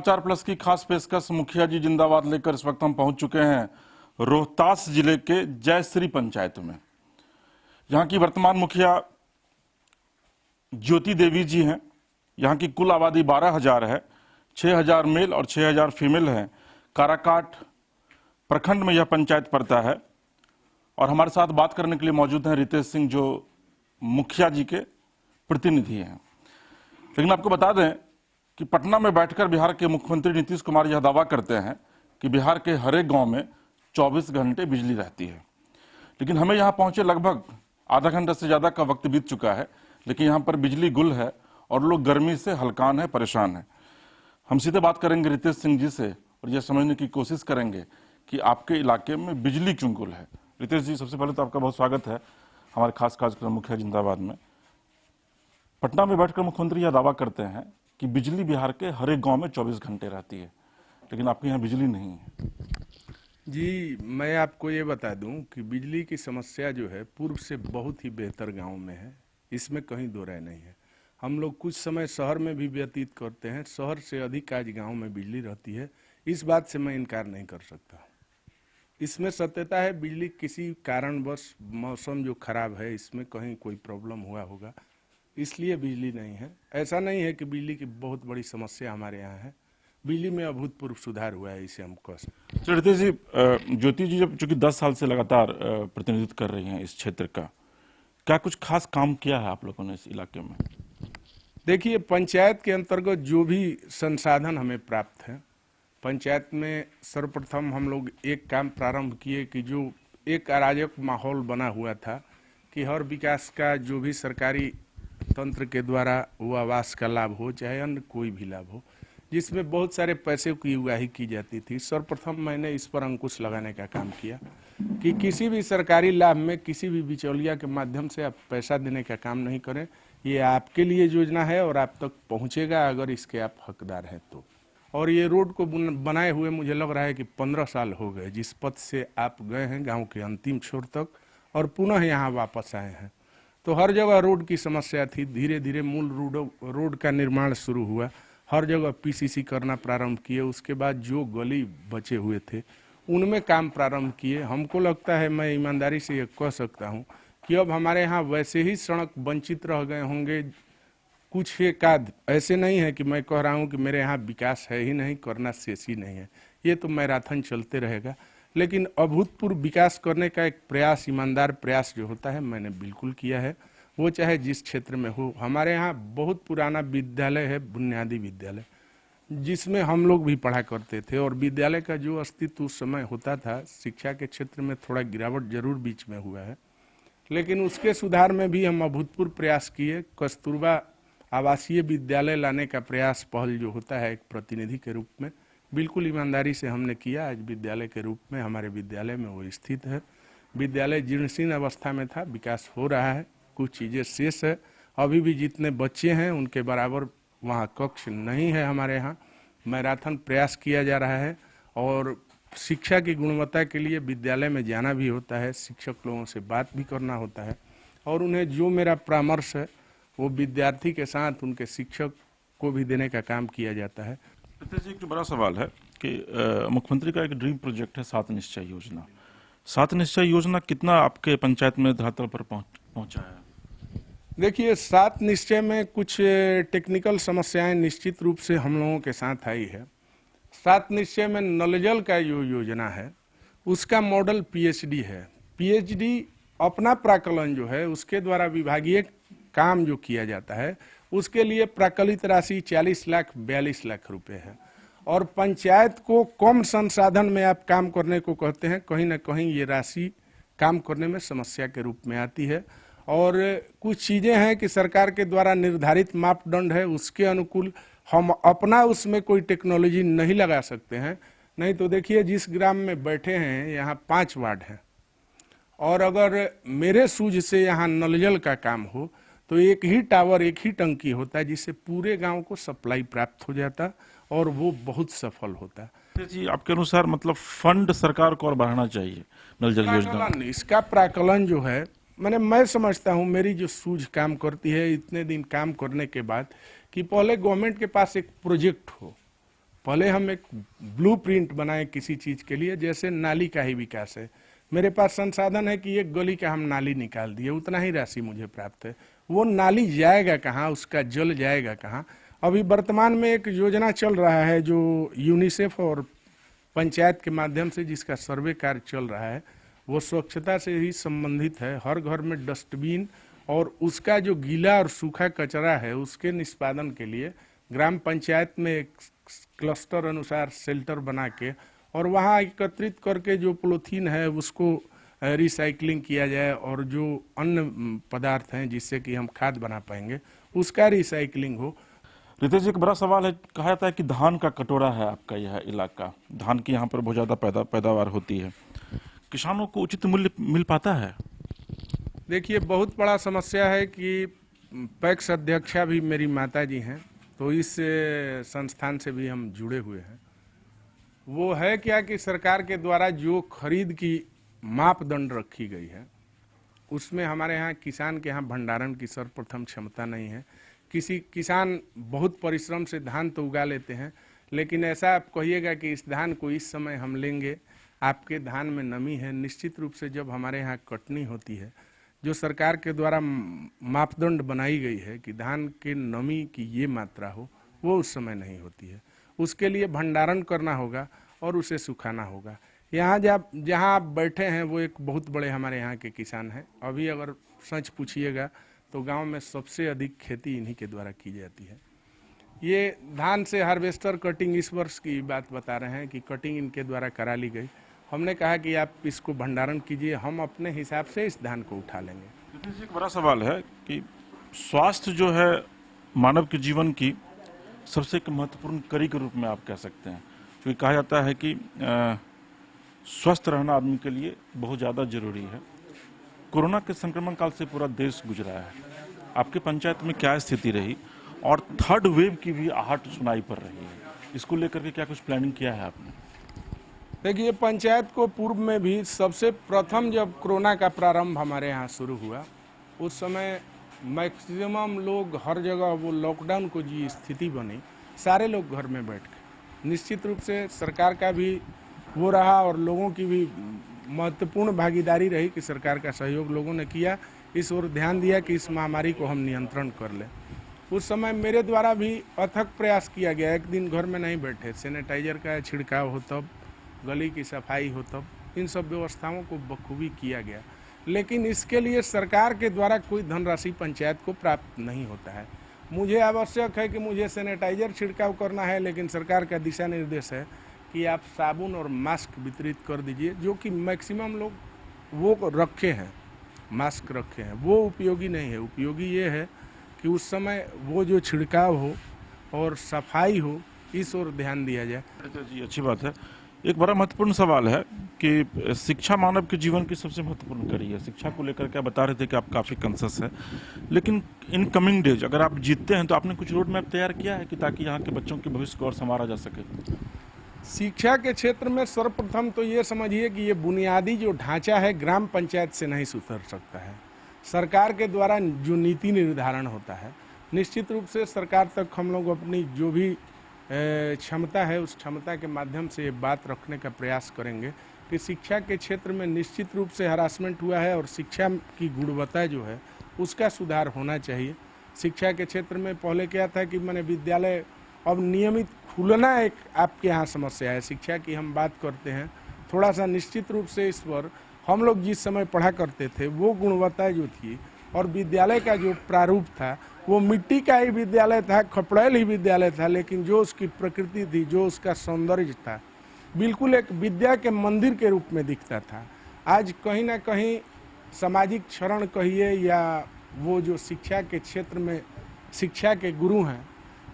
समाचार प्लस की खास पेशकश मुखिया जी जिंदाबाद लेकर इस वक्त हम पहुंच चुके हैं रोहतास जिले के जयश्री पंचायत में। यहां की वर्तमान मुखिया ज्योति देवी जी हैं। यहां की कुल आबादी 12,000 है, 6,000 मेल और 6,000 फीमेल है। काराकाट प्रखंड में यह पंचायत पड़ता है और हमारे साथ बात करने के लिए मौजूद हैं रितेश सिंह, जो मुखिया जी के प्रतिनिधि हैं। लेकिन आपको बता दें कि पटना में बैठकर बिहार के मुख्यमंत्री नीतीश कुमार यह दावा करते हैं कि बिहार के हर एक गांव में 24 घंटे बिजली रहती है। लेकिन हमें यहां पहुंचे लगभग आधा घंटा से ज़्यादा का वक्त बीत चुका है, लेकिन यहां पर बिजली गुल है और लोग गर्मी से हलकान है, परेशान है। हम सीधे बात करेंगे रितेश सिंह जी से और यह समझने की कोशिश करेंगे कि आपके इलाके में बिजली क्यों गुल है। रितेश जी, सबसे पहले तो आपका बहुत स्वागत है हमारे खास कार्यक्रम मुखिया जिंदाबाद में। पटना में बैठकर मुख्यमंत्री यह दावा करते हैं कि बिजली बिहार के हर एक गांव में 24 घंटे रहती है, लेकिन आपके यहाँ बिजली नहीं है। जी, मैं आपको ये बता दूं कि बिजली की समस्या जो है पूर्व से बहुत ही बेहतर गांव में है, इसमें कहीं दो राय नहीं है। हम लोग कुछ समय शहर में भी व्यतीत करते हैं, शहर से अधिक आज गांव में बिजली रहती है, इस बात से मैं इनकार नहीं कर सकता। इसमें सत्यता है, बिजली किसी कारणवश मौसम जो खराब है इसमें कहीं कोई प्रॉब्लम हुआ होगा, इसलिए बिजली नहीं है। ऐसा नहीं है कि बिजली की बहुत बड़ी समस्या हमारे यहाँ है, बिजली में अभूतपूर्व सुधार हुआ है, इसे हम कह सकते हैं। रितेश जी, ज्योति जी जब चूंकि 10 साल से लगातार प्रतिनिधित्व कर रही हैं इस क्षेत्र का, क्या कुछ खास काम किया है आप लोगों ने इस इलाके में? देखिए, पंचायत के अंतर्गत जो भी संसाधन हमें प्राप्त है, पंचायत में सर्वप्रथम हम लोग एक काम प्रारंभ किए कि जो एक अराजक माहौल बना हुआ था कि हर विकास का जो भी सरकारी तंत्र के द्वारा वो आवास का लाभ हो चाहे अन्य कोई भी लाभ हो, जिसमें बहुत सारे पैसे की उगाही की जाती थी, सर्वप्रथम मैंने इस पर अंकुश लगाने का काम किया कि किसी भी सरकारी लाभ में किसी भी बिचौलिया के माध्यम से आप पैसा देने का काम नहीं करें। ये आपके लिए योजना है और आप तक पहुंचेगा अगर इसके आप हकदार हैं तो। और ये रोड को बनाए हुए मुझे लग रहा है कि 15 साल हो गए, जिस पथ से आप गए हैं गाँव के अंतिम छोर तक और पुनः यहाँ वापस आए हैं, तो हर जगह रोड की समस्या थी। धीरे धीरे मूल रोड का निर्माण शुरू हुआ, हर जगह पीसीसी करना प्रारंभ किए, उसके बाद जो गली बचे हुए थे उनमें काम प्रारंभ किए। हमको लगता है, मैं ईमानदारी से ये कह सकता हूँ कि अब हमारे यहाँ वैसे ही सड़क वंचित रह गए होंगे कुछ एकाध, ऐसे नहीं है कि मैं कह रहा हूँ कि मेरे यहाँ विकास है ही नहीं, करना शेष ही नहीं है, ये तो मैराथन चलते रहेगा। लेकिन अभूतपूर्व विकास करने का एक प्रयास, ईमानदार प्रयास जो होता है, मैंने बिल्कुल किया है, वो चाहे जिस क्षेत्र में हो। हमारे यहाँ बहुत पुराना विद्यालय है, बुनियादी विद्यालय, जिसमें हम लोग भी पढ़ा करते थे और विद्यालय का जो अस्तित्व उस समय होता था, शिक्षा के क्षेत्र में थोड़ा गिरावट जरूर बीच में हुआ है, लेकिन उसके सुधार में भी हम अभूतपूर्व प्रयास किए। कस्तूरबा आवासीय विद्यालय लाने का प्रयास, पहल जो होता है एक प्रतिनिधि के रूप में, बिल्कुल ईमानदारी से हमने किया। आज विद्यालय के रूप में हमारे विद्यालय में वो स्थित है। विद्यालय जीर्णशीर्ण अवस्था में था, विकास हो रहा है, कुछ चीज़ें शेष है, अभी भी जितने बच्चे हैं उनके बराबर वहाँ कक्ष नहीं है। हमारे यहाँ मैराथन प्रयास किया जा रहा है और शिक्षा की गुणवत्ता के लिए विद्यालय में जाना भी होता है, शिक्षक लोगों से बात भी करना होता है और उन्हें जो मेरा परामर्श है वो विद्यार्थी के साथ उनके शिक्षक को भी देने का काम किया जाता है। रितेश जी, एक बड़ा सवाल है कि मुख्यमंत्री का एक ड्रीम प्रोजेक्ट है 7 निश्चय योजना। 7 निश्चय योजना कितना आपके पंचायत में धरातल पर पहुंचा है? देखिए, 7 निश्चय में कुछ टेक्निकल समस्याएं निश्चित रूप से हम लोगों के साथ आई है। 7 निश्चय में नल जल का जो योजना है उसका मॉडल पीएचडी है। पीएचडी अपना प्राकलन जो है उसके द्वारा विभागीय काम जो किया जाता है उसके लिए प्राकलित राशि 40 लाख 42 लाख रुपए है और पंचायत को कम संसाधन में आप काम करने को कहते हैं, कहीं ना कहीं ये राशि काम करने में समस्या के रूप में आती है। और कुछ चीज़ें हैं कि सरकार के द्वारा निर्धारित मापदंड है, उसके अनुकूल हम अपना उसमें कोई टेक्नोलॉजी नहीं लगा सकते हैं। नहीं तो देखिए, जिस ग्राम में बैठे हैं यहाँ 5 वार्ड हैं और अगर मेरे सूझ से यहाँ नल जल का काम हो तो एक ही टावर, एक ही टंकी होता है जिससे पूरे गांव को सप्लाई प्राप्त हो जाता और वो बहुत सफल होता है। जी, आपके अनुसार मतलब फंड सरकार को और बढ़ाना चाहिए नल जल योजना? इसका प्राकलन जो है, मैं समझता हूँ, मेरी जो सूझ काम करती है इतने दिन काम करने के बाद, कि पहले गवर्नमेंट के पास एक प्रोजेक्ट हो, पहले हम एक ब्लूप्रिंट बनाए किसी चीज के लिए, जैसे नाली का ही विकास है। मेरे पास संसाधन है कि एक गली का हम नाली निकाल दिए, उतना ही राशि मुझे प्राप्त है। वो नाली जाएगा कहाँ, उसका जल जाएगा कहाँ? अभी वर्तमान में एक योजना चल रहा है जो यूनिसेफ और पंचायत के माध्यम से जिसका सर्वे कार्य चल रहा है, वो स्वच्छता से ही संबंधित है। हर घर में डस्टबिन और उसका जो गीला और सूखा कचरा है उसके निष्पादन के लिए ग्राम पंचायत में एक क्लस्टर अनुसार शेल्टर बना के और वहाँ एकत्रित करके जो पॉलीथीन है उसको रिसाइकलिंग किया जाए और जो अन्य पदार्थ हैं जिससे कि हम खाद बना पाएंगे उसका रिसाइकलिंग हो। रितेश जी, एक बड़ा सवाल है, कहा जाता है कि धान का कटोरा है आपका यह इलाका, धान की यहाँ पर बहुत ज़्यादा पैदावार होती है, किसानों को उचित मूल्य मिल पाता है? देखिए, बहुत बड़ा समस्या है कि पैक्स अध्यक्षा भी मेरी माता जी हैं, तो इस संस्थान से भी हम जुड़े हुए हैं। वो है क्या कि सरकार के द्वारा जो खरीद की मापदंड रखी गई है उसमें हमारे यहाँ किसान के यहाँ भंडारण की सर्वप्रथम क्षमता नहीं है। किसी किसान बहुत परिश्रम से धान तो उगा लेते हैं, लेकिन ऐसा आप कहिएगा कि इस धान को इस समय हम लेंगे, आपके धान में नमी है, निश्चित रूप से जब हमारे यहाँ कटनी होती है, जो सरकार के द्वारा मापदंड बनाई गई है कि धान के नमी की ये मात्रा हो, वो उस समय नहीं होती है। उसके लिए भंडारण करना होगा और उसे सुखाना होगा। यहाँ जहाँ आप बैठे हैं वो एक बहुत बड़े हमारे यहाँ के किसान हैं। अभी अगर सच पूछिएगा तो गांव में सबसे अधिक खेती इन्हीं के द्वारा की जाती है। ये धान से हार्वेस्टर कटिंग इस वर्ष की बात बता रहे हैं कि कटिंग इनके द्वारा करा ली गई। हमने कहा कि आप इसको भंडारण कीजिए, हम अपने हिसाब से इस धान को उठा लेंगे। एक बड़ा सवाल है कि स्वास्थ्य जो है मानव के जीवन की सबसे एक महत्वपूर्ण कड़ी के रूप में आप कह सकते हैं, क्योंकि कहा जाता है कि स्वस्थ रहना आदमी के लिए बहुत ज़्यादा जरूरी है। कोरोना के संक्रमण काल से पूरा देश गुजरा है, आपके पंचायत में क्या स्थिति रही और थर्ड वेव की भी आहट सुनाई पड़ रही है, इसको लेकर के क्या कुछ प्लानिंग किया है आपने? देखिए, पंचायत को पूर्व में भी सबसे प्रथम जब कोरोना का प्रारंभ हमारे यहाँ शुरू हुआ उस समय मैक्सिमम लोग हर जगह वो लॉकडाउन को जी स्थिति बनी, सारे लोग घर में बैठ गए। निश्चित रूप से सरकार का भी वो रहा और लोगों की भी महत्वपूर्ण भागीदारी रही कि सरकार का सहयोग लोगों ने किया, इस ओर ध्यान दिया कि इस महामारी को हम नियंत्रण कर लें। उस समय मेरे द्वारा भी अथक प्रयास किया गया, एक दिन घर में नहीं बैठे, सैनिटाइजर का छिड़काव हो तब, गली की सफाई हो तब, इन सब व्यवस्थाओं को बखूबी किया गया। लेकिन इसके लिए सरकार के द्वारा कोई धनराशि पंचायत को प्राप्त नहीं होता है। मुझे आवश्यक है कि मुझे सैनिटाइजर छिड़काव करना है, लेकिन सरकार का दिशा निर्देश है कि आप साबुन और मास्क वितरित कर दीजिए, जो कि मैक्सिमम लोग वो रखे हैं, मास्क रखे हैं, वो उपयोगी नहीं है। उपयोगी ये है कि उस समय वो जो छिड़काव हो और सफाई हो, इस ओर ध्यान दिया जाए। जी, अच्छी बात है। एक बड़ा महत्वपूर्ण सवाल है कि शिक्षा मानव के जीवन की सबसे महत्वपूर्ण कड़ी है। शिक्षा को लेकर के आप बता रहे थे कि आप काफ़ी कंसस है, लेकिन इन कमिंग डेज अगर आप जीतते हैं तो आपने कुछ रोड मैप तैयार किया है कि ताकि यहाँ के बच्चों के भविष्य को और संवारा जा सके? शिक्षा के क्षेत्र में सर्वप्रथम तो ये समझिए कि ये बुनियादी जो ढांचा है ग्राम पंचायत से नहीं सुधर सकता है। सरकार के द्वारा जो नीति निर्धारण होता है, निश्चित रूप से सरकार तक हम लोग अपनी जो भी क्षमता है उस क्षमता के माध्यम से ये बात रखने का प्रयास करेंगे कि शिक्षा के क्षेत्र में निश्चित रूप से हरासमेंट हुआ है और शिक्षा की गुणवत्ता जो है उसका सुधार होना चाहिए। शिक्षा के क्षेत्र में पहले क्या था कि मैंने विद्यालय अब नियमित खुलना एक आपके यहाँ समस्या है। शिक्षा की हम बात करते हैं, थोड़ा सा निश्चित रूप से इस पर हम लोग जिस समय पढ़ा करते थे वो गुणवत्ता जो थी और विद्यालय का जो प्रारूप था वो मिट्टी का ही विद्यालय था, खपड़ैल ही विद्यालय था, लेकिन जो उसकी प्रकृति थी, जो उसका सौंदर्य था, बिल्कुल एक विद्या के मंदिर के रूप में दिखता था। आज कहीं ना कहीं सामाजिक क्षरण कहिए या वो जो शिक्षा के क्षेत्र में शिक्षा के गुरु हैं,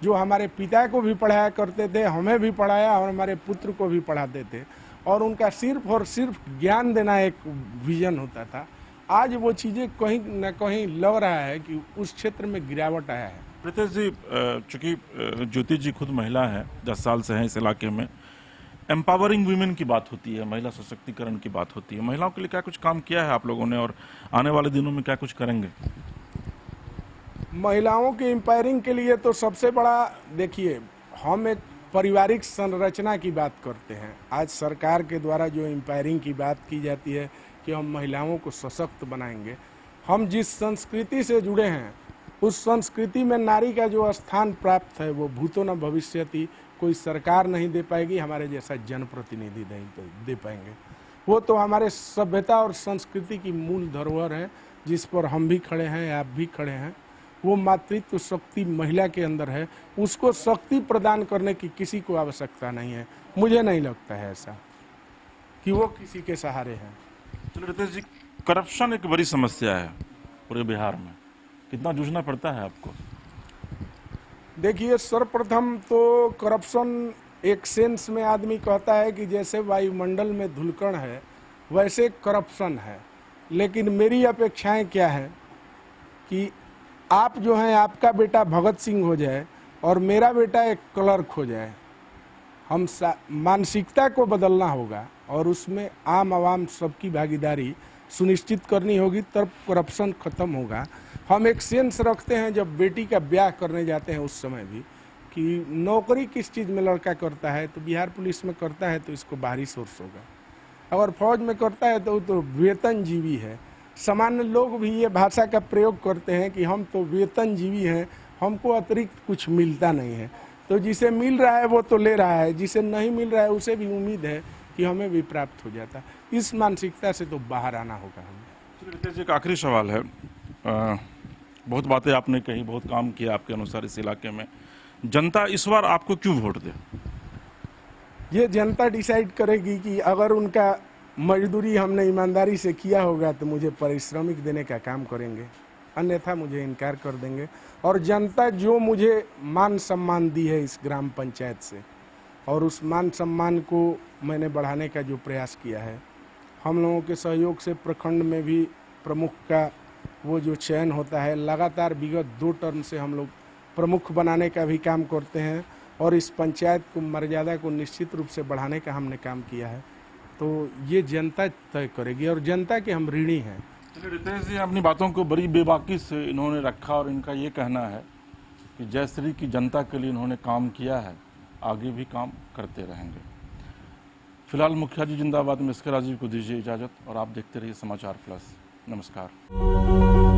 जो हमारे पिता को भी पढ़ाया करते थे, हमें भी पढ़ाया और हमारे पुत्र को भी पढ़ाते थे, और उनका सिर्फ और सिर्फ ज्ञान देना एक विजन होता था। आज वो चीज़ें कहीं ना कहीं लग रहा है कि उस क्षेत्र में गिरावट आया है। रितेश जी, चूँकि ज्योति जी खुद महिला हैं, 10 साल से हैं इस इलाके में, एम्पावरिंग वीमेन की बात होती है, महिला सशक्तिकरण की बात होती है, महिलाओं के लिए क्या कुछ काम किया है आप लोगों ने और आने वाले दिनों में क्या कुछ करेंगे? महिलाओं के एम्पायरिंग के लिए तो सबसे बड़ा, देखिए, हम एक पारिवारिक संरचना की बात करते हैं। आज सरकार के द्वारा जो एम्पायरिंग की बात की जाती है कि हम महिलाओं को सशक्त बनाएंगे, हम जिस संस्कृति से जुड़े हैं उस संस्कृति में नारी का जो स्थान प्राप्त है वो भूतो न भविष्यति कोई सरकार नहीं दे पाएगी, हमारे जैसा जनप्रतिनिधि नहीं दे पाएंगे। वो तो हमारे सभ्यता और संस्कृति की मूल धरोहर है जिस पर हम भी खड़े हैं, आप भी खड़े हैं। वो मातृत्व शक्ति महिला के अंदर है, उसको शक्ति प्रदान करने की किसी को आवश्यकता नहीं है। मुझे नहीं लगता है ऐसा कि वो किसी के सहारे हैं। चलो रितेश जी, करप्शन एक बड़ी समस्या है पूरे बिहार में, कितना जूझना पड़ता है आपको? देखिए, सर्वप्रथम तो करप्शन एक सेंस में आदमी कहता है कि जैसे वायुमंडल में धूलकण है वैसे करप्शन है, लेकिन मेरी अपेक्षाएं क्या है कि आप जो हैं, आपका बेटा भगत सिंह हो जाए और मेरा बेटा एक क्लर्क हो जाए। हम मानसिकता को बदलना होगा और उसमें आम आवाम सबकी भागीदारी सुनिश्चित करनी होगी, तब करप्शन खत्म होगा। हम एक सेंस रखते हैं जब बेटी का ब्याह करने जाते हैं उस समय भी कि नौकरी किस चीज़ में लड़का करता है, तो बिहार पुलिस में करता है तो इसको बाहरी सोर्स होगा, अगर फौज में करता है तो वेतनजीवी है। सामान्य लोग भी ये भाषा का प्रयोग करते हैं कि हम तो वेतनजीवी हैं, हमको अतिरिक्त कुछ मिलता नहीं है। तो जिसे मिल रहा है वो तो ले रहा है, जिसे नहीं मिल रहा है उसे भी उम्मीद है कि हमें भी प्राप्त हो जाता। इस मानसिकता से तो बाहर आना होगा हमें। रितेश जी, एक आखिरी सवाल है। बहुत बातें आपने कही, बहुत काम किया आपके अनुसार इस इलाके में। जनता इस बार आपको क्यों वोट दे? ये जनता डिसाइड करेगी कि अगर उनका मजदूरी हमने ईमानदारी से किया होगा तो मुझे पारिश्रमिक देने का काम करेंगे, अन्यथा मुझे इनकार कर देंगे। और जनता जो मुझे मान सम्मान दी है इस ग्राम पंचायत से, और उस मान सम्मान को मैंने बढ़ाने का जो प्रयास किया है, हम लोगों के सहयोग से प्रखंड में भी प्रमुख का वो जो चयन होता है, लगातार विगत 2 टर्म से हम लोग प्रमुख बनाने का भी काम करते हैं और इस पंचायत को मर्यादा को निश्चित रूप से बढ़ाने का हमने काम किया है। तो ये जनता तय करेगी और जनता के हम ऋणी हैं। चलिए रितेश जी, अपनी बातों को बड़ी बेबाकी से इन्होंने रखा और इनका ये कहना है कि जयश्री की जनता के लिए इन्होंने काम किया है, आगे भी काम करते रहेंगे। फिलहाल मुखिया जी जिंदाबाद में इसके राजीव को दीजिए इजाज़त और आप देखते रहिए समाचार प्लस। नमस्कार।